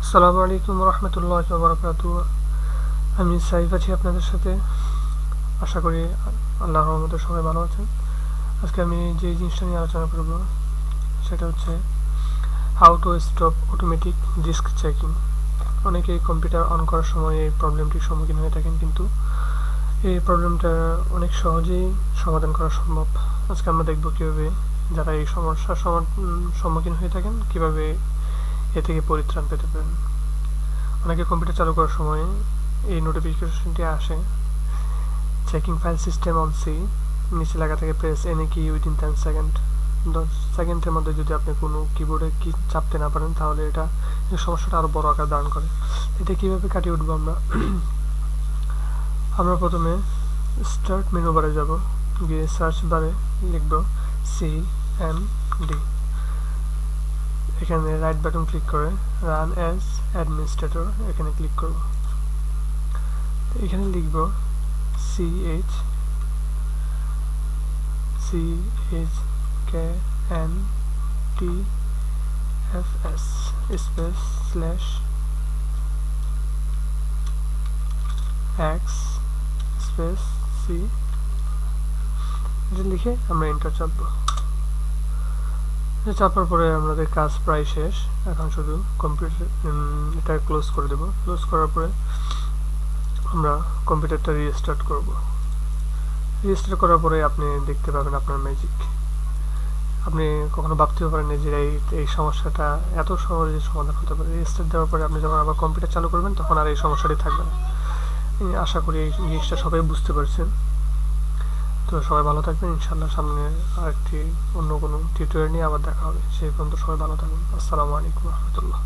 আসসালামু আলাইকুম রহমতুল্লাহি ওয়া বারাকাতুহু। আমি সাইফ আছি আপনাদের সাথে। আশা করি আল্লাহর রহমতে সবাই ভালো আছেন। আজকে আমি যে জিনিসটা নিয়ে আলোচনা করব সেটা হচ্ছে how to stop automatic disk checking. অনেকেই কম্পিউটার অন করার সময় এই প্রবলেমটির সম্মুখীন হয়ে থাকেন, কিন্তু এই প্রবলেমটা অনেক সহজেই সমাধান করা সম্ভব। আজকে আমরা দেখব কীভাবে যারা এই সমস্যার সম্মুখীন হয়ে থাকেন কীভাবে এ থেকে পরিত্রাণ পেতে পারেন। অনেকে কম্পিউটার চালু করার সময় এই নোটিফিকেশনটি আসে, checking file system on C, নিচে লেখা থাকে press any key within 10 second. 10 সেকেন্ডের মধ্যে যদি আপনি কোনো কিবোর্ডে কি চাপতে না পারেন তাহলে এটা সমস্যাটা আরও বড় আকার ধারণ করে। এটা কীভাবে কাটিয়ে উঠবো আমরা? আমরা প্রথমে স্টার্ট মেনু বারে যাব, গিয়ে সার্চ বারে লিখব CMD। এখানে রাইট বাটন ক্লিক করে রান অ্যাজ অ্যাডমিনিস্ট্রেটর এখানে ক্লিক করব। এখানে লিখব CHKNTFS space slash X space C। এটা লিখে আমরা এন্টার চাপবো। চাপার পরে আমাদের কাজ প্রায় শেষ। এখন শুধু কম্পিউটার এটা ক্লোজ করে দেব। ক্লোজ করার পরে আমরা কম্পিউটারটা রিস্টার্ট করব। রিস্টার্ট করার পরে আপনি দেখতে পাবেন আপনার ম্যাজিক। আপনি কখনো ভাবতেও পারেন যে এই সমস্যাটা এত সহজে সমাধান হতে পারে। রিস্টার্ট দেওয়ার পরে আপনি যখন আবার কম্পিউটার চালু করবেন তখন আর এই সমস্যাটি থাকবে না। আশা করি এই জিনিসটা সবাই বুঝতে পারছেন। তো সবাই ভালো থাকবেন। ইনশাআল্লাহ সামনে আরেকটি অন্য কোনো টিউটোরিয়াল নিয়ে আবার দেখা হবে। সেই পর্যন্ত সবাই ভালো থাকুন। আসসালামু আলাইকুম রহমতুল্লাহ।